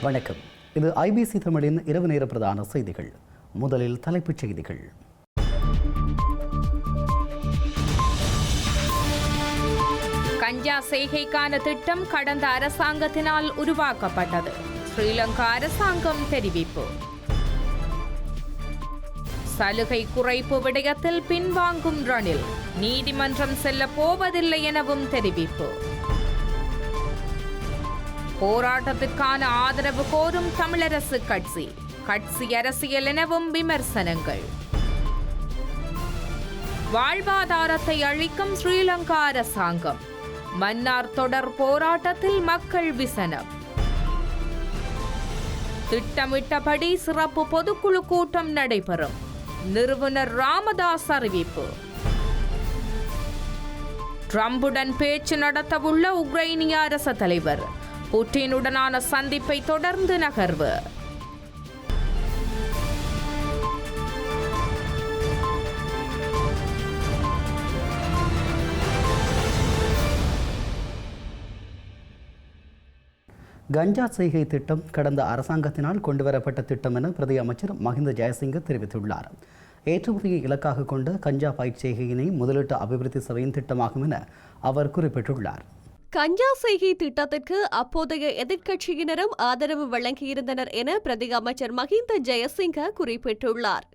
வணக்கம். இது ஐபிசி தமிழின் இரவு நேர பிரதான செய்திகள். முதலில் தலைப்புச் செய்திகள். கஞ்சா செய்கைக்கான திட்டம் கடந்த அரசாங்கத்தினால் உருவாக்கப்பட்டது. ஸ்ரீலங்கா அரசாங்கம் தெரிவிப்பு. சலுகை குறைப்பு விடயத்தில் பின்வாங்கும் ரணில் நீதிமன்றம் செல்ல போவதில்லை எனவும் தெரிவிப்பு. போராட்டத்திற்கான ஆதரவு கோரும் தமிழரசு கட்சி அரசியல் எனவும் விமர்சனங்கள். வாழ்வாதாரத்தை அழிக்கும் ஸ்ரீலங்கா அரசாங்கம், மன்னார் தொடர் போராட்டத்தில் மக்கள் விசனம். திட்டமிட்டபடி சிறப்பு பொதுக்குழு கூட்டம் நடைபெறும், நிறுவனர் ராமதாஸ் அறிவிப்பு. ட்ரம்புடன் பேச்சு நடத்தவுள்ள உக்ரைனிய அரச தலைவர், புட்டினுடனான சந்திப்பை தொடர்ந்து நகர்வு. கஞ்சா செய்கை திட்டம் கடந்த அரசாங்கத்தினால் கொண்டுவரப்பட்ட திட்டம் என பிரதி அமைச்சர் மஹிந்த ஜெயசிங்க தெரிவித்துள்ளார். ஏற்றுமதியை இலக்காக கொண்ட கஞ்சா பயிர் செய்கையினை முதலீட்டு அபிவிருத்தி சபையின் திட்டமாகும் என அவர் குறிப்பிட்டுள்ளார். கஞ்சா செய்கை திட்டத்திற்கு அப்போதைய எதிர்க்கட்சியினரும் ஆதரவு வழங்கியிருந்தனர் என பிரதி அமைச்சர் மஹிந்த ஜெயசிங்க குறிப்பிட்டுள்ளார்.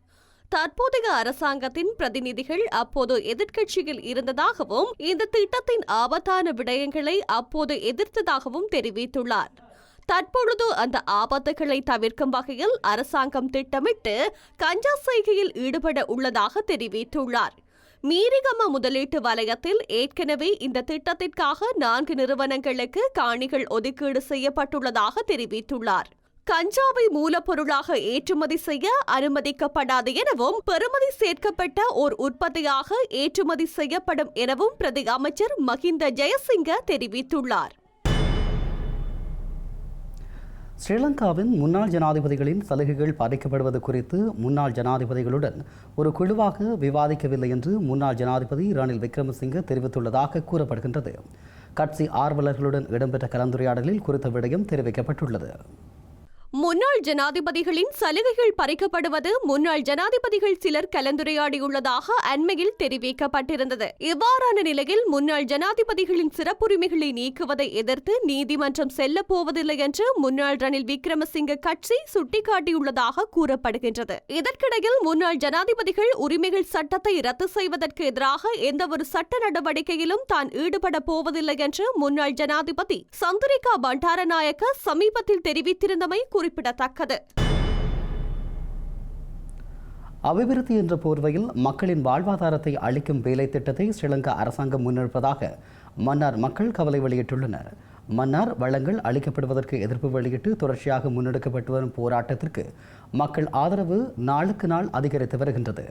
தற்போதைய அரசாங்கத்தின் பிரதிநிதிகள் அப்போது எதிர்க்கட்சியில் இருந்ததாகவும் இந்த திட்டத்தின் ஆபத்தான விடயங்களை அப்போது எதிர்த்ததாகவும் தெரிவித்துள்ளார். தற்பொழுது அந்த ஆபத்துகளை தவிர்க்கும் வகையில் அரசாங்கம் திட்டமிட்டு கஞ்சா செய்கையில் ஈடுபட உள்ளதாக தெரிவித்துள்ளார். மீரிகம முதலீட்டு வலயத்தில் ஏற்கனவே இந்த திட்டத்திற்காக 4 நிறுவனங்களுக்கு காணிகள் ஒதுக்கீடு செய்யப்பட்டுள்ளதாக தெரிவித்துள்ளார். கஞ்சாவை மூலப்பொருளாக ஏற்றுமதி செய்ய அனுமதிக்கப்படாது எனவும் பெறுமதி சேர்க்கப்பட்ட ஓர் உற்பத்தியாக ஏற்றுமதி செய்யப்படும் எனவும் பிரதி அமைச்சர் மஹிந்த ஜெயசிங்க தெரிவித்துள்ளார். ஸ்ரீலங்காவின் முன்னாள் ஜனாதிபதிகளின் சலுகைகள் பாதிக்கப்படுவது குறித்து முன்னாள் ஜனாதிபதிகளுடன் ஒரு குழுவாக விவாதிக்கவில்லை என்று முன்னாள் ஜனாதிபதி ரணில் விக்ரமசிங்க தெரிவித்துள்ளதாக கூறப்படுகின்றது. கட்சி ஆர்வலர்களுடன் இடம்பெற்ற கலந்துரையாடலில் குறித்த விடயம் தெரிவிக்கப்பட்டுள்ளது. முன்னாள் ஜனாதிபதிகளின் சலுகைகள் பறிக்கப்படுவது முன்னாள் ஜனாதிபதிகள் சிலர் கலந்துரையாடியுள்ளதாக அண்மையில் தெரிவிக்கப்பட்டிருந்தது. இவ்வாறான நிலையில் முன்னாள் ஜனாதிபதிகளின் சிறப்புரிமைகளை நீக்குவதை எதிர்த்து நீதிமன்றம் செல்ல போவதில்லை என்று முன்னாள் ரணில் விக்ரமசிங்க கட்சி சுட்டிக்காட்டியுள்ளதாக கூறப்படுகின்றது. இதற்கிடையில் முன்னாள் ஜனாதிபதிகள் உரிமைகள் சட்டத்தை ரத்து செய்வதற்கு எதிராக எந்தவொரு சட்ட நடவடிக்கையிலும் தான் ஈடுபட போவதில்லை என்று முன்னாள் ஜனாதிபதி சந்திரிகா பண்டாரநாயக்க சமீபத்தில் தெரிவித்திருந்தமை குறிப்பிடத்தக்கது. அபிவிருத்தி என்ற போர்வையில் மக்களின் வாழ்வாதாரத்தை அளிக்கும் வேலை திட்டத்தை ஸ்ரீலங்கா அரசாங்கம் முன்னெடுப்பதாக மன்னார் மக்கள் கவலை வெளியிட்டுள்ளனர். மன்னார் வளங்கள் அளிக்கப்படுவதற்கு எதிர்ப்பு வெளியிட்டு தொடர்ச்சியாக முன்னெடுக்கப்பட்டு வரும் போராட்டத்திற்கு மக்கள் ஆதரவு நாளுக்கு நாள் அதிகரித்து வருகின்றது.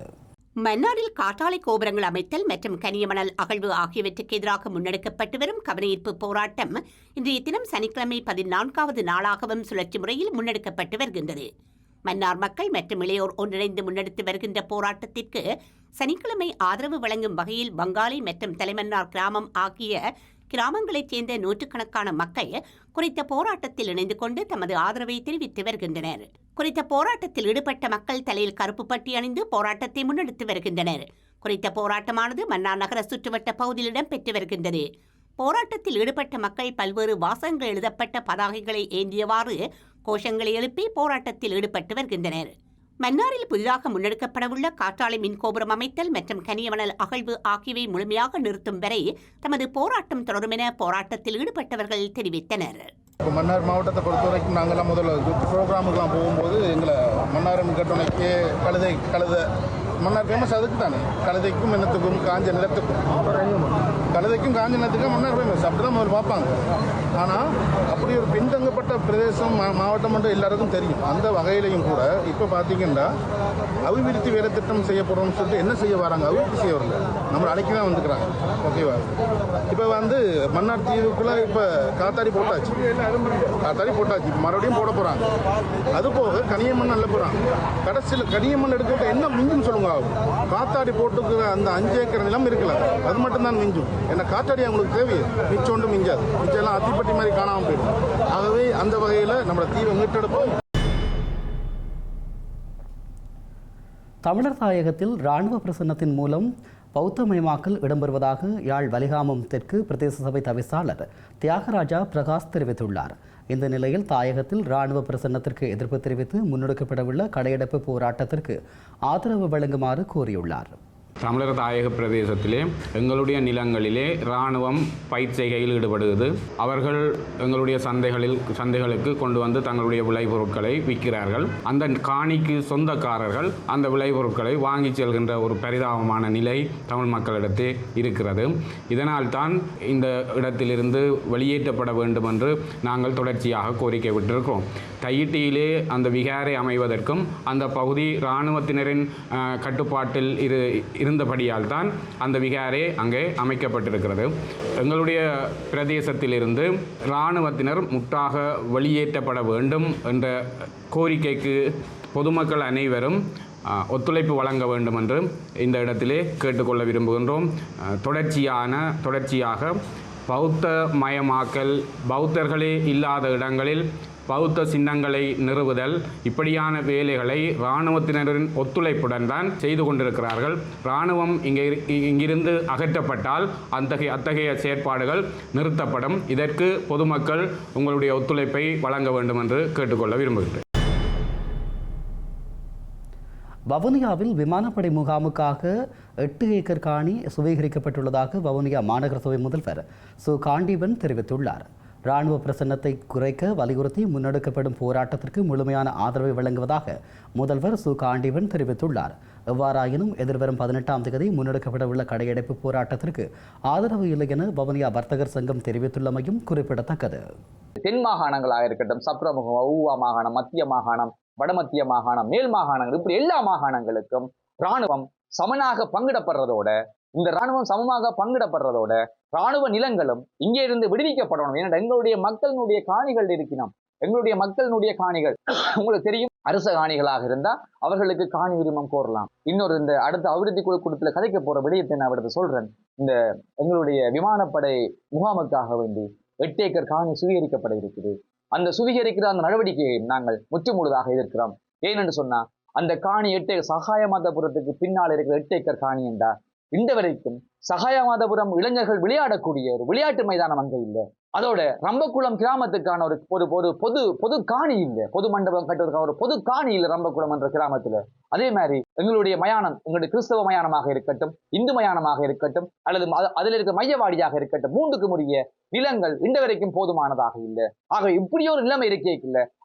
மன்னாரில் காற்றாலை கோபுரங்கள் அமைத்தல் மற்றும் கனியமணல் அகழ்வு ஆகியவற்றுக்கு எதிராக முன்னெடுக்கப்பட்டு வரும் கவனஈர்ப்பு போராட்டம் இன்றைய தினம் சனிக்கிழமை 14வது நாளாகவும் சுழற்சி முறையில் முன்னெடுக்கப்பட்டு வருகின்றது. மன்னார் மக்கள் மற்றும் இளையோர் ஒன்றிணைந்து முன்னெடுத்து வருகின்ற போராட்டத்திற்கு சனிக்கிழமை ஆதரவு வழங்கும் வகையில் வங்காளி மற்றும் தலைமன்னார் கிராமம் ஆகிய கிராமங்களைச் சேர்ந்த நூற்றுக்கணக்கான மக்கள் குறித்த போராட்டத்தில் இணைந்து கொண்டு தமது ஆதரவை தெரிவித்து வருகின்றனர். குறித்த போராட்டத்தில் ஈடுபட்ட மக்கள் தலையில் கருப்பு பட்டி அணிந்து போராட்டத்தை முன்னெடுத்து வருகின்றனர். குறித்த போராட்டமானது மன்னார் நகர சுற்றுவட்ட பகுதியில் இடம்பெற்று வருகின்றது. போராட்டத்தில் ஈடுபட்ட மக்கள் பல்வேறு வாசகங்கள் எழுதப்பட்ட பதாகைகளை ஏந்தியவாறு கோஷங்களை எழுப்பி போராட்டத்தில் ஈடுபட்டு வருகின்றனர். மன்னாரில் புதிதாக முன்னெடுக்கப்படவுள்ள காற்றாலை மின்கோபுரம் அமைத்தல் மற்றும் கனியமணல் அகழ்வு ஆகியவை முழுமையாக நிறுத்தும் வரை தமது போராட்டம் தொடரும் என போராட்டத்தில் ஈடுபட்டவர்கள் தெரிவித்தனர். மன்னார் மாவட்டத்தை பொறுத்த வரைக்கும் நாங்கள்லாம் முதல்ல ப்ரோக்ராமுக்கெலாம் போகும்போது எங்களை மன்னார் கட்டுணைக்கு கழுத மன்னார் ஃபேமஸ் அதுக்கு தானே, கழுதைக்கும் எண்ணத்துக்கும் காஞ்ச நிலத்துக்கும் கழுதைக்கும் காஞ்ச நிலத்துக்கும் மன்னார் ஃபேமஸ் அப்படி தான் முதல்ல பார்ப்பாங்க. ஆனால் அப்படி ஒரு பின்தங்கப்பட்ட பிரதேசம் மாவட்டம் மட்டும் எல்லாருக்கும் தெரியும். அந்த வகையிலையும் கூட இப்போ பார்த்தீங்கன்னா அபிவிருத்தி வேலை திட்டம் செய்யப்படுறோம்னு சொல்லிட்டு என்ன செய்ய வராங்க, அபிவிருத்தி செய்ய வரல, நம்மளை அழைக்க தான் வந்துக்கிறாங்க. ஓகேவா? இப்போ மன்னார் தீவுக்குள்ளே இப்போ காத்தாடி போட்டாச்சு, மறுபடியும் போட போகிறாங்க. அது போக கனியமண் நல்ல போகிறாங்க. கடைசியில் கனியமண் எடுக்கிட்ட என்ன மிஞ்சும் சொல்லுங்க, காத்தாடி போட்டுக்கிற அந்த 5 ஏக்கர் நிலம் இருக்கல, அது மட்டும்தான் மிஞ்சும். ஏன்னா காற்றாடி அவங்களுக்கு தேவையே மிச்சம் ஒன்றும் மிஞ்சாது, மிச்சம் எல்லாம் அத்திப்பட்டி மாதிரி காணாமல் போயிடும். ஆகவே அந்த வகையில் நம்மளோட தீவை மீட்டெடுப்போம். தமிழர் தாயகத்தில் இராணுவ பிரசன்னத்தின் மூலம் பௌத்தமயமாக்கல் இடம்பெறுவதாக யாழ் வலிகாமம் தெற்கு பிரதேச சபை தவிசாளர் தியாகராஜா பிரகாஷ் தெரிவித்துள்ளார். இந்த நிலையில் தாயகத்தில் இராணுவ பிரசன்னத்திற்கு எதிர்ப்பு தெரிவித்து முன்னெடுக்கப்படவுள்ள கடையடைப்பு போராட்டத்திற்கு ஆதரவு வழங்குமாறு கோரியுள்ளார். தமிழர் தாயக பிரதேசத்திலே எங்களுடைய நிலங்களிலே இராணுவம் பயிற்சிகையில் ஈடுபடுகிறது. அவர்கள் எங்களுடைய சந்தைகளுக்கு கொண்டு வந்து தங்களுடைய விளைபொருட்களை விற்கிறார்கள். அந்த காணிக்கு சொந்தக்காரர்கள் அந்த விளைபொருட்களை வாங்கி செல்கின்ற ஒரு பரிதாபமான நிலை தமிழ் மக்களிடத்தே இருக்கிறது. இதனால் தான் இந்த இடத்திலிருந்து வெளியேற்றப்பட வேண்டும் என்று நாங்கள் தொடர்ச்சியாக கோரிக்கை விட்டிருக்கிறோம். தையிட்டியிலே அந்த விகாரை அமைவதற்கும் அந்த பகுதி இராணுவத்தினரின் கட்டுப்பாட்டில் இருந்தபடியால் தான் அந்த விகாரை அங்கே அமைக்கப்பட்டிருக்கிறது. எங்களுடைய பிரதேசத்திலிருந்து இராணுவத்தினர் முற்றாக வெளியேற்றப்பட வேண்டும் என்ற கோரிக்கைக்கு பொதுமக்கள் அனைவரும் ஒத்துழைப்பு வழங்க வேண்டும் என்று இந்த இடத்திலே கேட்டுக்கொள்ள விரும்புகின்றோம். தொடர்ச்சியாக பௌத்த மயமாக்கல், பௌத்தர்களே இல்லாத இடங்களில் பௌத்த சின்னங்களை நிறுவுதல், இப்படியான வேலைகளை இராணுவத்தினரின் ஒத்துழைப்புடன் தான் செய்து கொண்டிருக்கிறார்கள். இராணுவம் இங்கிருந்து அகற்றப்பட்டால் அத்தகைய செயற்பாடுகள் நிறுத்தப்படும். இதற்கு பொதுமக்கள் உங்களுடைய ஒத்துழைப்பை வழங்க வேண்டும் என்று கேட்டுக்கொள்ள விரும்புகிறேன். வவுனியாவில் விமானப்படை முகாமுக்காக 8 ஏக்கர் காணி சுவீகரிக்கப்பட்டுள்ளதாக வவுனியா மாநகர சபை முதல்வர் சு காண்டீபன் தெரிவித்துள்ளார். இராணுவ பிரசன்னத்தை குறைக்க வலியுறுத்தி முன்னெடுக்கப்படும் போராட்டத்திற்கு முழுமையான ஆதரவை வழங்குவதாக முதல்வர் சு காண்டீபன் தெரிவித்துள்ளார். எவ்வாறாயினும் எதிர்வரும் 18ஆம் தேதி முன்னெடுக்கப்பட உள்ள கடையடைப்பு போராட்டத்திற்கு ஆதரவு இல்லை என வவுனியா வர்த்தகர் சங்கம் தெரிவித்துள்ளமையும் குறிப்பிடத்தக்கது. தென் மாகாணங்களாக இருக்கட்டும், சப்ரமுகம், ஊவா மாகாணம், மத்திய மாகாணம், வடமத்திய மாகாணம், மேல் மாகாணங்கள், இப்படி எல்லா மாகாணங்களுக்கும் இராணுவம் சமனாக பங்கிடப்படுறதோட இந்த இராணுவம் சமமாக பங்கிடப்படுறதோட இராணுவ நிலங்களும் இங்கே இருந்து விடுவிக்கப்படணும். ஏன்னா எங்களுடைய மக்களினுடைய காணிகள் இருக்கணும். எங்களுடைய மக்களினுடைய காணிகள் உங்களுக்கு தெரியும், அரச காணிகளாக இருந்தா அவர்களுக்கு காணி உரிமம் கோரலாம். இன்னொரு இந்த அடுத்த அபிவிருத்தி குழு கூட்டத்தில் கதைக்க போற விடயத்தை நான் அடுத்து சொல்றேன். இந்த எங்களுடைய விமானப்படை முகாமுக்காக வேண்டி 8 ஏக்கர் காணி சுவீகரிக்கப்பட இருக்குது. அந்த சுவீகரிக்கிற அந்த நடவடிக்கையை நாங்கள் முற்றுமுழுதாக எதிர்க்கிறோம். ஏனென்று சொன்னா அந்த காணி 8 ஏக்கர் சகாயமாதபுரத்துக்கு பின்னால் இருக்கிற 8 ஏக்கர் காணி என்றா இந்த வரைக்கும் சகாயமாதபுரம் இளைஞர்கள் விளையாடக்கூடிய ஒரு விளையாட்டு மைதானம் அங்கே இல்லை. அதோட ரம்பக்குளம் கிராமத்துக்கான ஒரு பொது காணி இல்லை, பொது மண்டபம் கட்டுவதற்கான ஒரு பொது காணி இல்லை ரம்பக்குளம் என்ற கிராமத்துல. அதே மாதிரி எங்களுடைய மயானம், எங்களுடைய கிறிஸ்தவ மயானமாக இருக்கட்டும், இந்து மயானமாக இருக்கட்டும், அல்லது அதில் இருக்க மையவாடியாக இருக்கட்டும், 3க்கு உரிய நிலங்கள் இந்த வரைக்கும் போதுமானதாக இல்லை. ஆக இப்படி ஒரு நிலைமை இருக்கே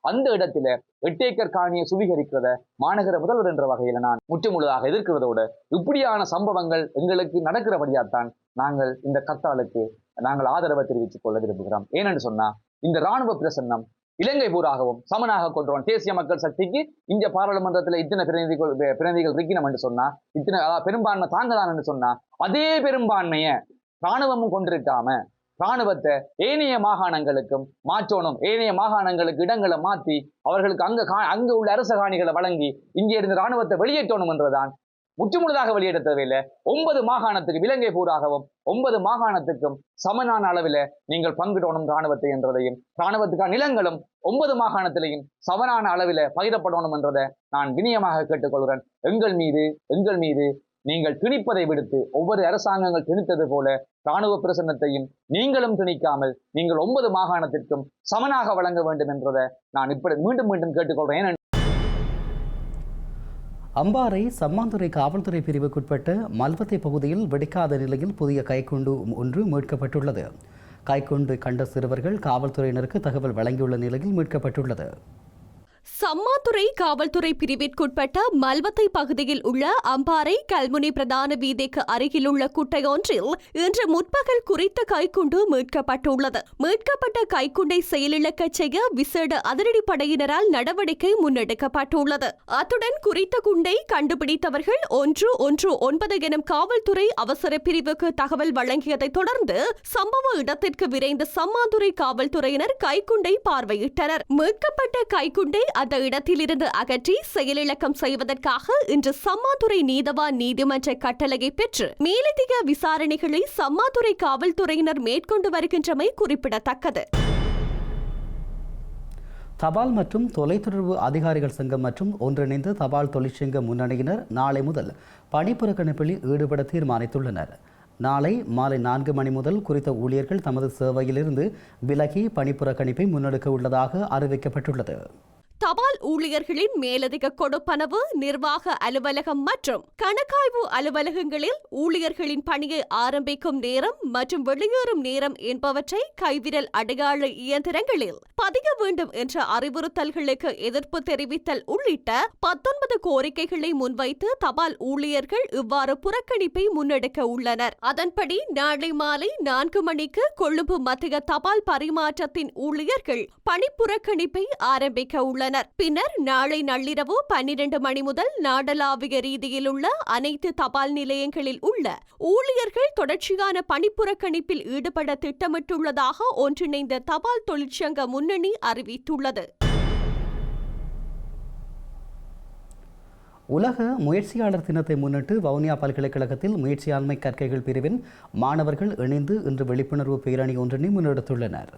அந்த இடத்துல 8 ஏக்கர் காணியை சுவீகரிக்கிறத மாநகர முதல்வர் என்ற வகையில நான் முற்றுமுழுதாக எதிர்க்கிறதோட இப்படியான சம்பவங்கள் எங்களுக்கு நடக்கிறபடியாத்தான் நாங்கள் இந்த கத்தாலுக்கு நாங்கள் ஆதரவை தெரிவித்துக் கொள்ள விரும்புகிறோம். ஏனென்று சொன்னா இந்த இராணுவ பிரசன்னம் இலங்கை பூராகவும் சமனாக கொண்டுவோம். தேசிய மக்கள் சக்திக்கு இந்த பாராளுமன்றத்தில் இத்தனை பிரதிநிதிகள் இருக்கணும் என்று சொன்னா, இத்தனை பெரும்பான்மை தாங்கதான் என்று சொன்னா, அதே பெரும்பான்மையை இராணுவமும் கொண்டிருக்காம இராணுவத்தை ஏனைய மாகாணங்களுக்கும் மாற்றணும். ஏனைய மாகாணங்களுக்கு இடங்களை மாற்றி அவர்களுக்கு அங்க உள்ள அரச காணிகளை வழங்கி இங்கே இருந்து இராணுவத்தை வெளியேற்றணும் என்றுதான் முற்றுமுழுதாக வெளியிட தேவையில்லை. 9 மாகாணத்துக்கு இலங்கை பூராகவும் 9 மாகாணத்துக்கும் சமனான அளவில் நீங்கள் பங்கிடணும் இராணுவத்தை என்றதையும், இராணுவத்துக்கான நிலங்களும் 9 மாகாணத்திலையும் சமனான அளவில் பகிரப்படணும் என்றதை நான் வினியமாக கேட்டுக்கொள்கிறேன். எங்கள் மீது நீங்கள் திணிப்பதை விடுத்து ஒவ்வொரு அரசாங்கங்கள் திணித்தது போல இராணுவ பிரசன்னத்தையும் நீங்களும் திணிக்காமல் நீங்கள் 9 மாகாணத்திற்கும் சமனாக வழங்க வேண்டும் என்றதை நான் இப்படி மீண்டும் கேட்டுக்கொள்கிறேன். அம்பாறை சம்மாந்துறை காவல்துறை பிரிவுக்குட்பட்ட மல்வத்தை பகுதியில் வெடிக்காத நிலையில் புதிய கைக்குண்டு ஒன்று மீட்கப்பட்டுள்ளது. கைக்குண்டு கண்ட சிறுவர்கள் காவல்துறையினருக்கு தகவல் வழங்கியுள்ள நிலையில் மீட்கப்பட்டுள்ளது. சம்மாந்துறை காவல்துறை பிரிவிற்குட்பட்ட மல்வத்தை பகுதியில் உள்ள அம்பாறை கல்முனை பிரதான வீதிக்கு அருகில் உள்ள குட்டையொன்றில் இன்று முற்பகல் குறித்த கைக்குண்டு மீட்கப்பட்டுள்ளது. மீட்கப்பட்ட கைக்குண்டை செயலிழக்க செய்ய விசேட அதிரடிப்படையினரால் நடவடிக்கை முன்னெடுக்கப்பட்டுள்ளது. அத்துடன் குறித்த குண்டை கண்டுபிடித்தவர்கள் 119 எனும் காவல்துறை அவசர பிரிவுக்கு தகவல் வழங்கியதை தொடர்ந்து சம்பவ இடத்திற்கு விரைந்த சம்மாந்துறை காவல்துறையினர் கைக்குண்டை பார்வையிட்டனர். மீட்கப்பட்ட கைக்குண்டை அந்த இடத்திலிருந்து அகற்றி செயலிழக்கம் செய்வதற்காக இன்று சம்மாந்துறை நீதவான் நீதிமன்ற கட்டளையை பெற்று மேலதிக விசாரணைகளை சம்மாந்துறை காவல்துறையினர் மேற்கொண்டு வருகின்றமை குறிப்பிடத்தக்கது. தபால் மற்றும் தொலைத்தொடர்பு அதிகாரிகள் சங்கம் மற்றும் ஒன்றிணைந்த தபால் தொழிற்சங்க முன்னணியினர் நாளை முதல் பணிப்புறக்கணிப்பில் ஈடுபட தீர்மானித்துள்ளனர். நாளை மாலை 4 மணி முதல் குறித்த ஊழியர்கள் தமது சேவையிலிருந்து விலகி பணிப்புறக்கணிப்பை முன்னெடுக்க உள்ளதாக அறிவிக்கப்பட்டுள்ளது. தபால் ஊழியர்களின் மேலதிக கொடுப்பனவு, நிர்வாக அலுவலகம் மற்றும் கணக்காய்வு அலுவலகங்களில் ஊழியர்களின் பணியை ஆரம்பிக்கும் நேரம் மற்றும் வெளியேறும் நேரம் என்பவற்றை கைவிரல் அடையாள இயந்திரங்களில் பதிய வேண்டும் என்ற அறிவுறுத்தல்களுக்கு எதிர்ப்பு தெரிவித்தல் உள்ளிட்ட 19 கோரிக்கைகளை முன்வைத்து தபால் ஊழியர்கள் இவ்வாறு புறக்கணிப்பை முன்னெடுக்க உள்ளனர். அதன்படி நாளை மாலை 4 மணிக்கு கொழும்பு மத்திய தபால் பரிமாற்றத்தின் ஊழியர்கள் பணிப்புறக்கணிப்பை ஆரம்பிக்க உள்ளனர். பின்னர் நாளை நள்ளிரவு 12 மணி முதல் நாடளாவிய ரீதியில் உள்ள அனைத்து தபால் நிலையங்களில் உள்ள ஊழியர்கள் தொடர்ச்சியான பணிப்புறக்கணிப்பில் ஈடுபட திட்டமிட்டுள்ளதாக ஒன்றிணைந்த தபால் தொழிற்சங்க முன்னணி அறிவித்துள்ளது. உலக முயற்சியாளர் தினத்தை முன்னிட்டு வவுனியா பல்கலைக்கழகத்தில் முயற்சியாண்மை கற்கைகள் பிரிவின் மாணவர்கள் இணைந்து இன்று விழிப்புணர்வு பேரணி ஒன்றினை முன்னெடுத்துள்ளனர்.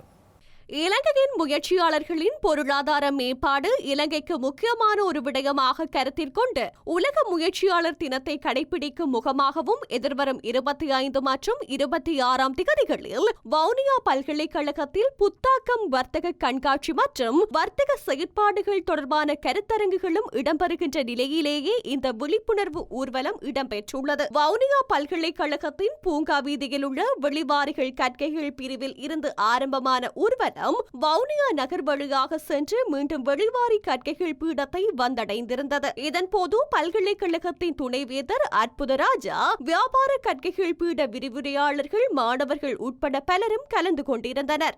இலங்கையின் முயற்சியாளர்களின் பொருளாதார மேம்பாடு இலங்கைக்கு முக்கியமான ஒரு விடயமாக கருத்தில் கொண்டு உலக முயற்சியாளர் தினத்தை கடைபிடிக்கும் முகமாகவும் எதிர்வரும் 25 மற்றும் 26ஆம் திகதிகளில் வவுனியா பல்கலைக்கழகத்தில் புத்தாக்கம் வர்த்தக கண்காட்சி மற்றும் வர்த்தக செயற்பாடுகள் தொடர்பான கருத்தரங்குகளும் இடம்பெறுகின்ற நிலையிலேயே இந்த விழிப்புணர்வு ஊர்வலம் இடம்பெற்றுள்ளது. வவுனியா பல்கலைக்கழகத்தின் பூங்கா வீதியில் உள்ள வெளிவாரிகள் கற்கைகள் பிரிவில் இருந்து ஆரம்பமான ஊர்வலம் வவுனியா நகர் வழியாக சென்று மீண்டும் வெளிவாரி கற்கைகள் பீடத்தை வந்தடைந்திருந்தது. இதன்போது பல்கலைக்கழகத்தின் துணைவேந்தர் அற்புதராஜா, வியாபார கற்கைகள் பீட விரிவுரையாளர்கள், மாணவர்கள் உட்பட பலரும் கலந்து கொண்டிருந்தனர்.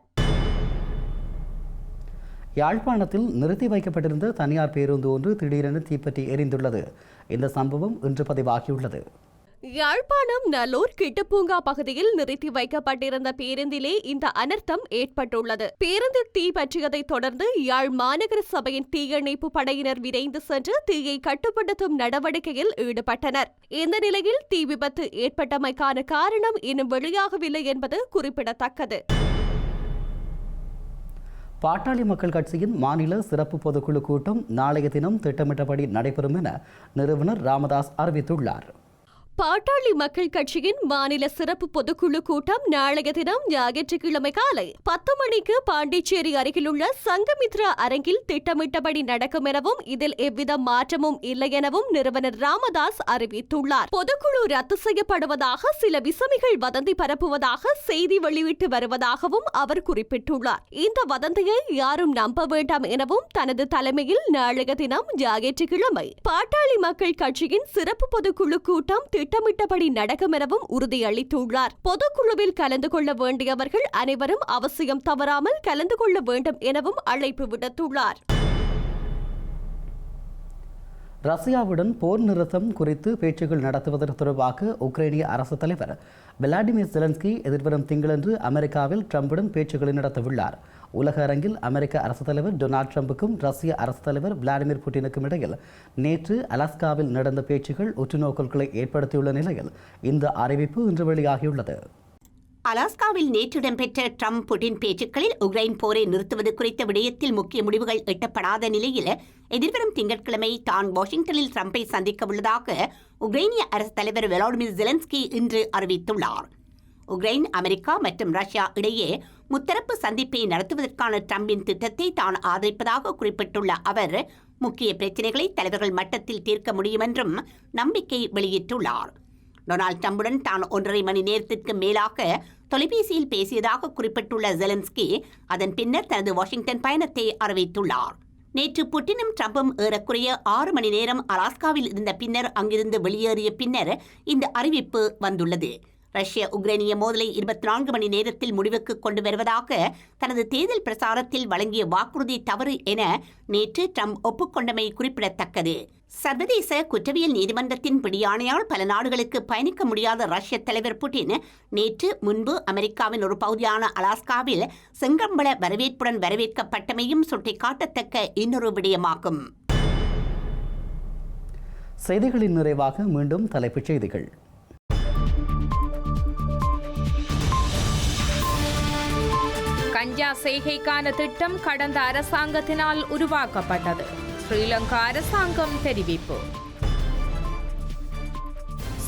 யாழ்ப்பாணத்தில் நிறுத்தி வைக்கப்பட்டிருந்த தனியார் பேருந்து ஒன்று திடீரென தீப்பற்றி எரிந்துள்ளது. இந்த சம்பவம் இன்று பதிவாகியுள்ளது. யாழ்ப்பாணம் நல்லூர் கிட்டுப்பூங்கா பகுதியில் நிறுத்தி வைக்கப்பட்டிருந்த பேருந்திலே இந்த அனர்த்தம் ஏற்பட்டுள்ளது. பேருந்தில் தீ பற்றியதை தொடர்ந்து யாழ் மாநகர சபையின் தீயணைப்பு படையினர் விரைந்து சென்று தீயை கட்டுப்படுத்தும் நடவடிக்கையில் ஈடுபட்டனர். இந்த நிலையில் தீ விபத்து ஏற்பட்டமைக்கான காரணம் இன்னும் வெளியாகவில்லை என்பது குறிப்பிடத்தக்கது. பாட்டாளி மக்கள் கட்சியின் மாநில சிறப்பு பொதுக்குழு கூட்டம் நாளைய தினம் திட்டமிட்டபடி நடைபெறும் என நிறுவனர் ராமதாஸ் அறிவித்துள்ளார். பாட்டாளி மக்கள் கட்சியின் மாநில சிறப்பு பொதுக்குழு கூட்டம் நாளைய தினம் ஞாயிற்றுக்கிழமை காலை 10 மணிக்கு பாண்டிச்சேரி அருகிலுள்ள சங்கமித்ரா அரங்கில் திட்டமிட்டபடி நடக்கும் எனவும் இதில் எவ்வித மாற்றமும் இல்லை எனவும் நிறுவனர் ராமதாஸ் அறிவித்துள்ளார். பொதுக்குழு ரத்து செய்யப்படுவதாக சில விசமிகள் வதந்தி பரப்புவதாக செய்தி வெளியிட்டு வருவதாகவும் அவர் குறிப்பிட்டுள்ளார். இந்த வதந்தியை யாரும் நம்ப வேண்டாம் எனவும் தனது தலைமையில் நாளைய தினம் ஞாயிற்றுக்கிழமை பாட்டாளி மக்கள் கட்சியின் சிறப்பு பொதுக்குழு கூட்டம் திட்டமிட்டபடி நடக்கும் எனவும் உறுதியளித்துள்ளார். பொதுக்குழுவில் கலந்து கொள்ள வேண்டியவர்கள் அனைவரும் அவசியம் தவறாமல் கலந்து கொள்ள வேண்டும் எனவும் அழைப்பு விடுத்துள்ளார். ரஷ்யாவுடன் போர் நிறுத்தம் குறித்து பேச்சுக்கள் நடத்துவதற்கு தொடர்பாக உக்ரைனிய அரசு தலைவர் விளாடிமிர் ஜெலன்ஸ்கி எதிர்வரும் திங்களன்று அமெரிக்காவில் ட்ரம்புடன் பேச்சுக்களை நடத்தவுள்ளார். உலக அரங்கில் அமெரிக்க அரசு தலைவர் டொனால்ட் ட்ரம்புக்கும் ரஷ்ய அரசு தலைவர் விளாடிமிர் புட்டினுக்கும் இடையில் நேற்று அலாஸ்காவில் நடந்த பேச்சுக்கள் உற்றுநோக்கல்களை ஏற்படுத்தியுள்ள நிலையில் இந்த அறிவிப்பு இன்று வெளியாகியுள்ளது. அலாஸ்காவில் நேற்று இடம்பெற்ற ட்ரம்ப் புட்டின் பேச்சுக்களில் உக்ரைன் போரை நிறுத்துவது குறித்த விடயத்தில் முக்கிய முடிவுகள் எட்டப்படாத நிலையில் எதிர்வரும் திங்கட்கிழமை தான் வாஷிங்டனில் ட்ரம்பை சந்திக்க உள்ளதாக உக்ரைனிய அரசு தலைவர் விளாடிமிர் ஜெலன்ஸ்கி இன்று அறிவித்துள்ளார். உக்ரைன், அமெரிக்கா மற்றும் ரஷ்யா இடையே முத்தரப்பு சந்திப்பை நடத்துவதற்கான ட்ரம்பின் திட்டத்தை தான் ஆதரிப்பதாக குறிப்பிட்டுள்ள அவர் முக்கிய பிரச்சினைகளை தலைவர்கள் மட்டத்தில் தீர்க்க முடியும் என்றும் நம்பிக்கை வெளியிட்டுள்ளார். டொனால்ட் ட்ரம்புடன் தான் 1.5 மணி நேரத்திற்கு மேலாக தொலைபேசியில் பேசியதாக குறிப்பிட்டுள்ள ஜெலன்ஸ்கி அதன் பின்னர் தனது வாஷிங்டன் பயணத்தை அறிவித்துள்ளார். நேற்று புட்டினும் ட்ரம்பும் ஏறக்குறைய 6 மணி நேரம் அலாஸ்காவில் இருந்த பின்னர் அங்கிருந்து வெளியேறிய பின்னர் இந்த அறிவிப்பு வந்துள்ளது. ரஷ்ய உக்ரைனிய மோதலை 24 மணி நேரத்தில் முடிவுக்கு கொண்டு வருவதாக தனது தேர்தல் பிரசாரத்தில் வழங்கிய வாக்குறுதி தவறு என நேற்று ட்ரம்ப் ஒப்புக்கொண்டமை குறிப்பிடத்தக்கது. சர்வதேச குற்றவியல் நீதிமன்றத்தின் பிடியாணையால் பல நாடுகளுக்கு பயணிக்க முடியாத ரஷ்ய தலைவர் புட்டின் நேற்று முன்பு அமெரிக்காவின் ஒரு பகுதியான அலாஸ்காவில் செங்கம்பள வரவேற்புடன் வரவேற்கப்பட்டமையும் சுட்டிக்காட்டத்தக்க இன்னொரு விடயமாகும். செய்திகளின் நிறைவாக மீண்டும் தலைப்புச் செய்திகள். கஞ்சா செய்கைக்கான திட்டம் கடந்த அரசாங்கத்தினால் உருவாக்கப்பட்டது. ஸ்ரீலங்கா அரசாங்கம் தெரிவிப்பு.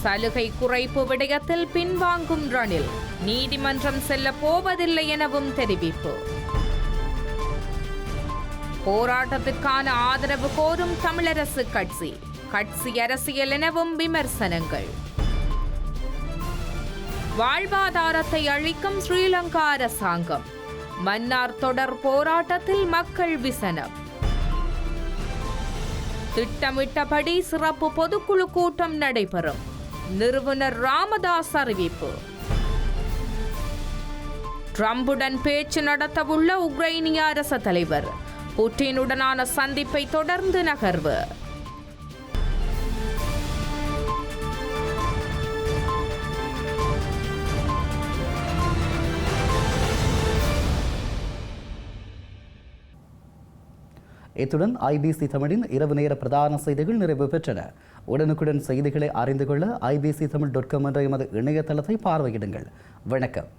சலுகை குறைப்பு விடயத்தில் பின்வாங்கும் ரணில் நீதிமன்றம் செல்ல போவதில்லை எனவும் தெரிவிப்பு. போராட்டத்திற்கான ஆதரவு கோரும் தமிழரசு கட்சி அரசியல் எனவும் விமர்சனங்கள். வாழ்வாதாரத்தை அழிக்கும் ஸ்ரீலங்கா அரசாங்கம் மன்னார் தொடர் போராட்டத்தில் மக்கள் விசனம். திட்டமிட்டபடி சிறப்பு பொதுக்குழு கூட்டம் நடைபெறும். நிறுவனர் ராமதாஸ் அறிவிப்பு. ட்ரம்புடன் பேச்சு நடத்தவுள்ள உக்ரைனிய அரச தலைவர் புட்டினுடனான சந்திப்பை தொடர்ந்து நகர்வு. இத்துடன் ஐபிசி தமிழின் இரவு நேர பிரதான செய்திகள் நிறைவு பெற்றன. உடனுக்குடன் செய்திகளை அறிந்து கொள்ள ibctamil.com என்ற எமது இணையதளத்தை பார்வையிடுங்கள். வணக்கம்.